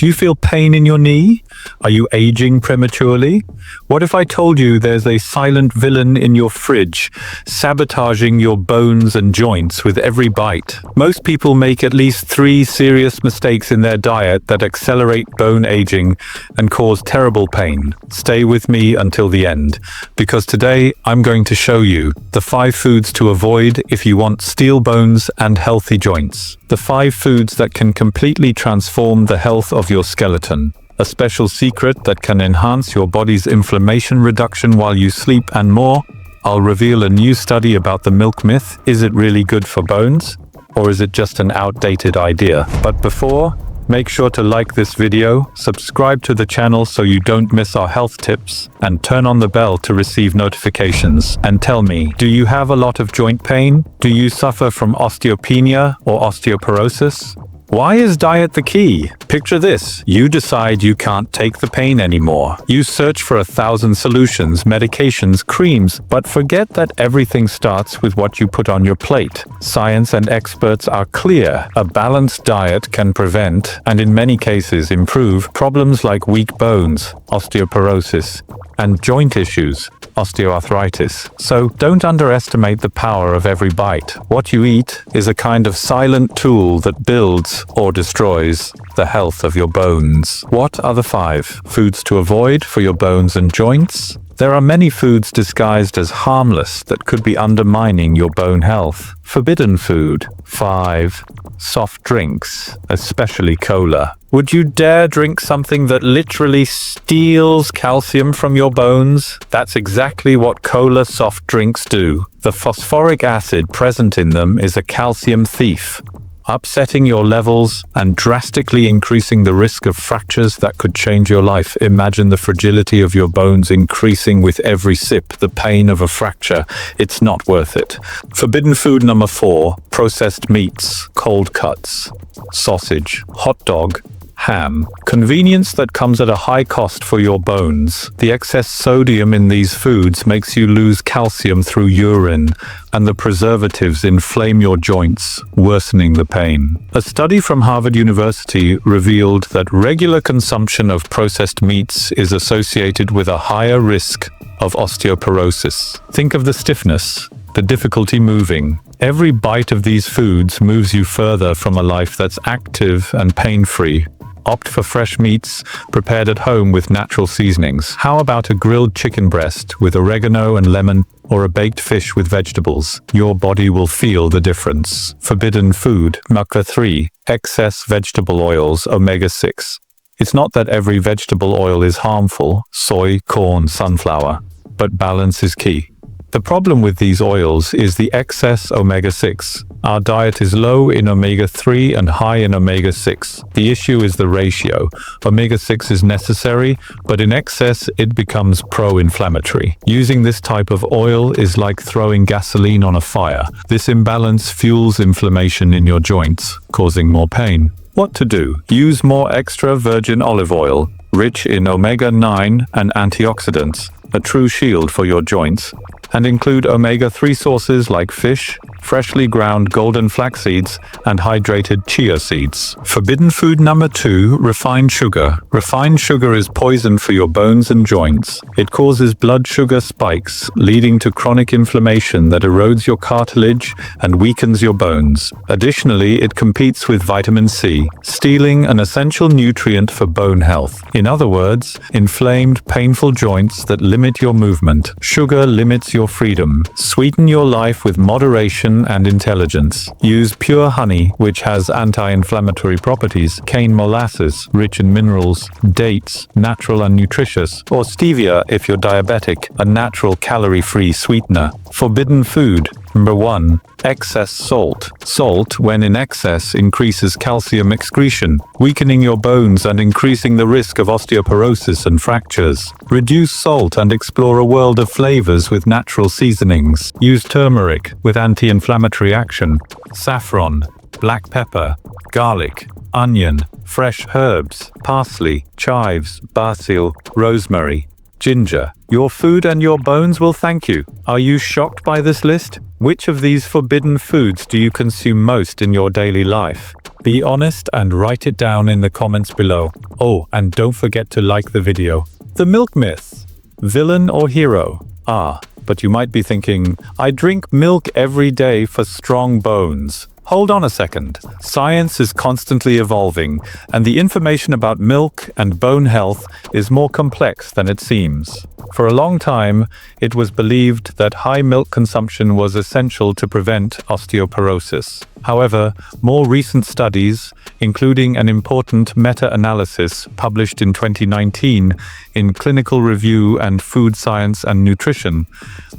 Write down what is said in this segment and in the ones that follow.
Do you feel pain in your knee? Are you aging prematurely? What if I told you there's a silent villain in your fridge, sabotaging your bones and joints with every bite? Most people make at least 3 serious mistakes in their diet that accelerate bone aging and cause terrible pain. Stay with me until the end, because today I'm going to show you the 5 foods to avoid if you want steel bones and healthy joints. The 5 foods that can completely transform the health of your skeleton. A special secret that can enhance your body's inflammation reduction while you sleep, and more. I'll reveal a new study about the milk myth. Is it really good for bones? Or is it just an outdated idea? But before, make sure to like this video, subscribe to the channel so you don't miss our health tips, and turn on the bell to receive notifications. And tell me, do you have a lot of joint pain? Do you suffer from osteopenia or osteoporosis? Why is diet the key? Picture this. You decide you can't take the pain anymore. You search for 1,000 solutions, medications, creams, but forget that everything starts with what you put on your plate. Science and experts are clear. A balanced diet can prevent, and in many cases improve, problems like weak bones, osteoporosis, and joint issues, osteoarthritis. So don't underestimate the power of every bite. What you eat is a kind of silent tool that builds or destroys the health of your bones. What are the 5 foods to avoid for your bones and joints? There are many foods disguised as harmless that could be undermining your bone health. Forbidden food. 5. Soft drinks, especially cola. Would you dare drink something that literally steals calcium from your bones? That's exactly what cola soft drinks do. The phosphoric acid present in them is a calcium thief, upsetting your levels and drastically increasing the risk of fractures that could change your life. Imagine the fragility of your bones increasing with every sip, the pain of a fracture. It's not worth it. Forbidden food number 4, processed meats, cold cuts, sausage, hot dog, ham. Convenience that comes at a high cost for your bones. The excess sodium in these foods makes you lose calcium through urine, and the preservatives inflame your joints, worsening the pain. A study from Harvard University revealed that regular consumption of processed meats is associated with a higher risk of osteoporosis. Think of the stiffness, the difficulty moving. Every bite of these foods moves you further from a life that's active and pain-free. Opt for fresh meats prepared at home with natural seasonings. How about a grilled chicken breast with oregano and lemon, or a baked fish with vegetables? Your body will feel the difference. Forbidden food. Number 3. Excess vegetable oils, omega-6. It's not that every vegetable oil is harmful, soy, corn, sunflower, but balance is key. The problem with these oils is the excess omega-6. Our diet is low in omega-3 and high in omega-6. The issue is the ratio. Omega-6 is necessary, but in excess it becomes pro-inflammatory. Using this type of oil is like throwing gasoline on a fire. This imbalance fuels inflammation in your joints, causing more pain. What to do? Use more extra virgin olive oil, rich in omega-9 and antioxidants, a true shield for your joints. And include omega-3 sources like fish, freshly ground golden flax seeds, and hydrated chia seeds. Forbidden food number 2, refined sugar. Refined sugar is poison for your bones and joints. It causes blood sugar spikes, leading to chronic inflammation that erodes your cartilage and weakens your bones. Additionally, it competes with vitamin C, stealing an essential nutrient for bone health. In other words, inflamed, painful joints that limit your movement. Sugar limits your freedom. Sweeten your life with moderation and intelligence. Use pure honey, which has anti-inflammatory properties, cane molasses, rich in minerals, dates, natural and nutritious, or stevia if you're diabetic, a natural calorie-free sweetener. Forbidden food. Number 1. Excess salt. Salt, when in excess, increases calcium excretion, weakening your bones and increasing the risk of osteoporosis and fractures. Reduce salt and explore a world of flavors with natural seasonings. Use turmeric with anti-inflammatory action, saffron, black pepper, garlic, onion, fresh herbs, parsley, chives, basil, rosemary, ginger. Your food and your bones will thank you. Are you shocked by this list? Which of these forbidden foods do you consume most in your daily life? Be honest and write it down in the comments below. Oh, and don't forget to like the video. The milk myth. Villain or hero? But you might be thinking, I drink milk every day for strong bones. Hold on a second. Science is constantly evolving, and the information about milk and bone health is more complex than it seems. For a long time, it was believed that high milk consumption was essential to prevent osteoporosis. However, more recent studies, including an important meta-analysis published in 2019 in Clinical Review and Food Science and Nutrition,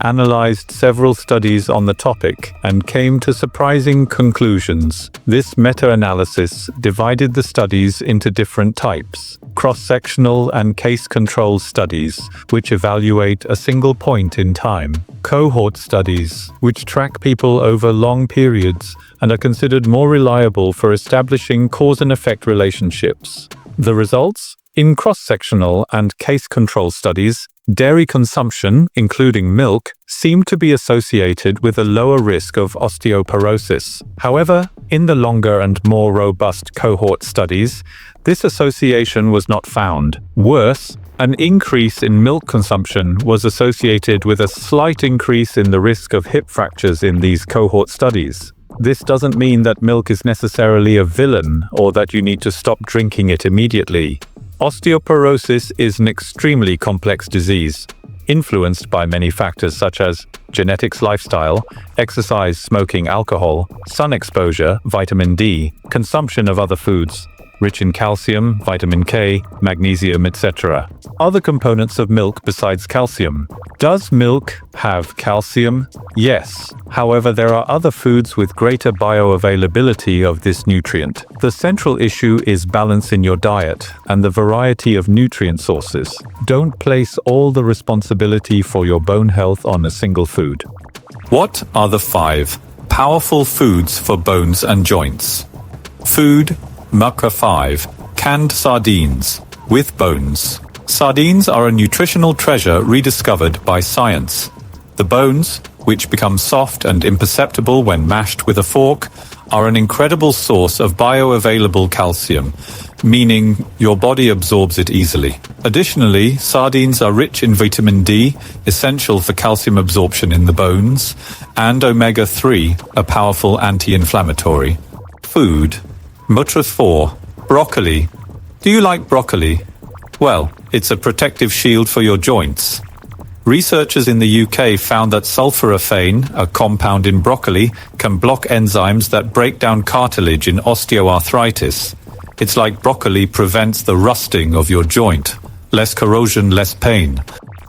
analyzed several studies on the topic and came to surprising conclusions. This meta-analysis divided the studies into different types: cross-sectional and case-control studies, which evaluate a single point in time; cohort studies, which track people over long periods and are considered more reliable for establishing cause and effect relationships. The results? In cross-sectional and case-control studies, dairy consumption, including milk, seemed to be associated with a lower risk of osteoporosis. However, in the longer and more robust cohort studies, this association was not found. Worse, an increase in milk consumption was associated with a slight increase in the risk of hip fractures in these cohort studies. This doesn't mean that milk is necessarily a villain or that you need to stop drinking it immediately. Osteoporosis is an extremely complex disease, influenced by many factors such as genetics, lifestyle, exercise, smoking, alcohol, sun exposure, vitamin D, consumption of other foods, rich in calcium, vitamin K, magnesium, etc. Other components of milk besides calcium. Does milk have calcium? Yes. However, there are other foods with greater bioavailability of this nutrient. The central issue is balance in your diet and the variety of nutrient sources. Don't place all the responsibility for your bone health on a single food. What are the 5 powerful foods for bones and joints? Food Number 5. Canned sardines. With bones. Sardines are a nutritional treasure rediscovered by science. The bones, which become soft and imperceptible when mashed with a fork, are an incredible source of bioavailable calcium, meaning your body absorbs it easily. Additionally, sardines are rich in vitamin D, essential for calcium absorption in the bones, and omega-3, a powerful anti-inflammatory. Food. Number 4. Broccoli. Do you like broccoli? Well, it's a protective shield for your joints. Researchers in the UK found that sulforaphane, a compound in broccoli, can block enzymes that break down cartilage in osteoarthritis. It's like broccoli prevents the rusting of your joint. Less corrosion, less pain.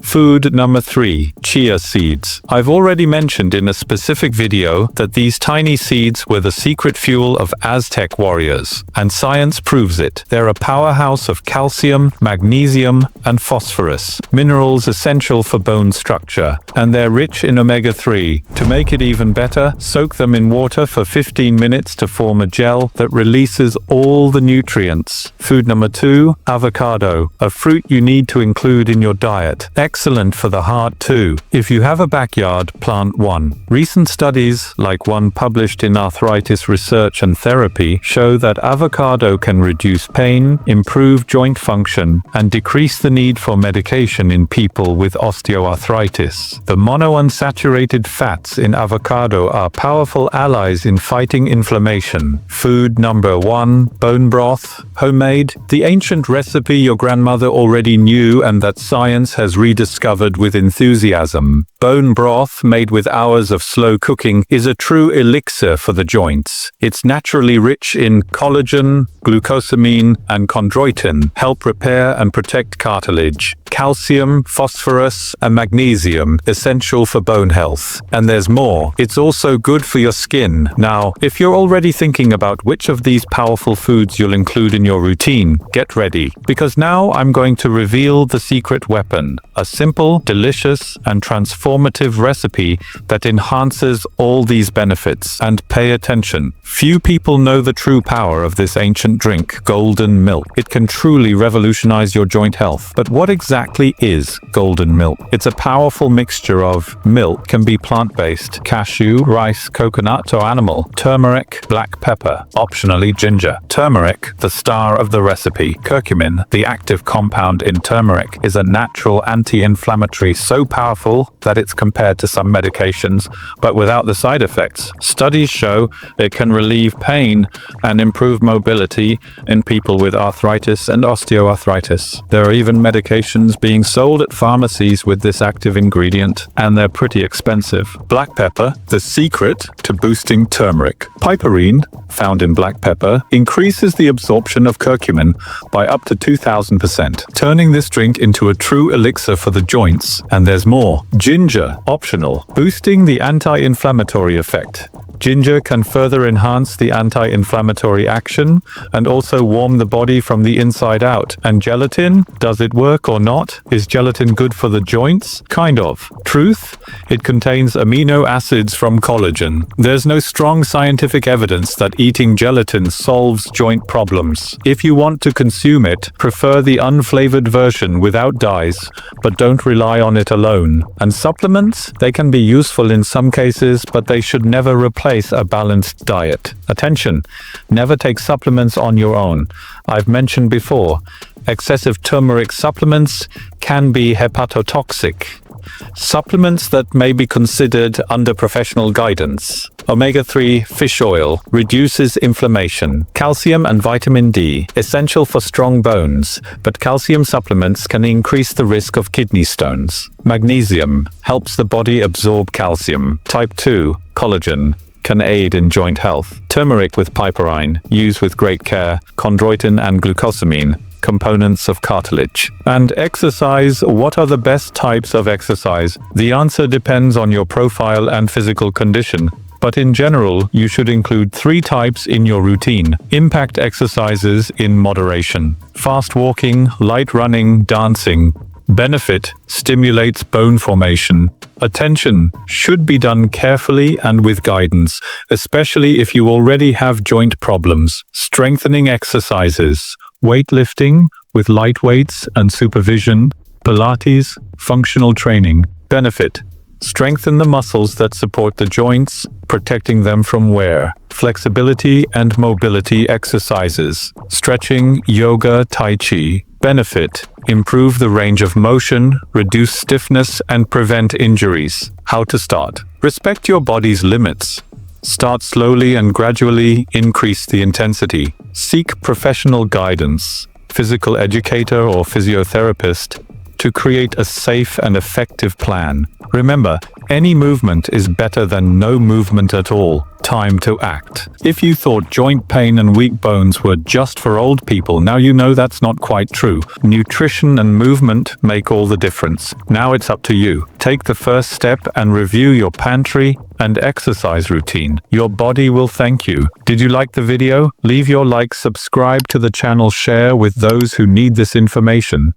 Food number 3. Chia seeds. I've already mentioned in a specific video that these tiny seeds were the secret fuel of Aztec warriors, and science proves it. They're a powerhouse of calcium, magnesium, and phosphorus, minerals essential for bone structure, and they're rich in omega-3. To make it even better, soak them in water for 15 minutes to form a gel that releases all the nutrients. Food number 2. Avocado. A fruit you need to include in your diet. Excellent for the heart too. If you have a backyard, plant one. Recent studies, like one published in Arthritis Research and Therapy, show that avocado can reduce pain, improve joint function, and decrease the need for medication in people with osteoarthritis. The monounsaturated fats in avocado are powerful allies in fighting inflammation. Food number 1. Bone broth. Homemade. The ancient recipe your grandmother already knew and that science has rediscovered with enthusiasm. Bone broth, made with hours of slow cooking, is a true elixir for the joints. It's naturally rich in collagen, glucosamine, and chondroitin, help repair and protect cartilage. Calcium, phosphorus, and magnesium, essential for bone health. And there's more. It's also good for your skin. Now, if you're already thinking about which of these powerful foods you'll include in your routine, get ready. Because now I'm going to reveal the secret weapon, a simple, delicious, and transformative recipe that enhances all these benefits. And pay attention. Few people know the true power of this ancient drink, golden milk. It can truly revolutionize your joint health. But what exactly is golden milk? It's a powerful mixture of milk, can be plant-based, cashew, rice, coconut, or animal, turmeric, black pepper, optionally ginger. Turmeric, the star of the recipe. Curcumin, the active compound in turmeric, is a natural anti-inflammatory so powerful that it's compared to some medications, but without the side effects. Studies show it can relieve pain and improve mobility in people with arthritis and osteoarthritis. There are even medications being sold at pharmacies with this active ingredient, and they're pretty expensive. Black pepper, the secret to boosting turmeric. Piperine, found in black pepper, increases the absorption of curcumin by up to 2000%, turning this drink into a true elixir for the joints. And there's more. Ginger, optional, boosting the anti-inflammatory effect. Ginger can further enhance the anti-inflammatory action and also warm the body from the inside out. And gelatin, does it work or not? Is gelatin good for the joints? Kind of. Truth? It contains amino acids from collagen. There's no strong scientific evidence that eating gelatin solves joint problems. If you want to consume it, prefer the unflavored version without dyes, but don't rely on it alone. And supplements? They can be useful in some cases, but they should never replace a balanced diet. Attention! Never take supplements on your own. I've mentioned before, excessive turmeric supplements can be hepatotoxic. Supplements that may be considered under professional guidance. Omega-3 fish oil reduces inflammation. Calcium and vitamin D, essential for strong bones, but calcium supplements can increase the risk of kidney stones. Magnesium helps the body absorb calcium. Type 2, collagen, can aid in joint health. Turmeric with piperine, used with great care. Chondroitin and glucosamine, components of cartilage. And exercise, what are the best types of exercise? The answer depends on your profile and physical condition. But in general, you should include 3 types in your routine. Impact exercises in moderation. Fast walking, light running, dancing. Benefit: stimulates bone formation. Attention: should be done carefully and with guidance, especially if you already have joint problems. Strengthening exercises: weightlifting with light weights and supervision. Pilates, functional training. Benefit: strengthen the muscles that support the joints, protecting them from wear. Flexibility and mobility exercises. Stretching, yoga, tai chi. Benefit: improve the range of motion, reduce stiffness, and prevent injuries. How to start? Respect your body's limits. Start slowly and gradually increase the intensity. Seek professional guidance, physical educator or physiotherapist, to create a safe and effective plan. Remember, any movement is better than no movement at all. Time to act. If you thought joint pain and weak bones were just for old people, now you know that's not quite true. Nutrition and movement make all the difference. Now it's up to you. Take the first step and review your pantry and exercise routine. Your body will thank you. Did you like the video? Leave your like, subscribe to the channel, share with those who need this information.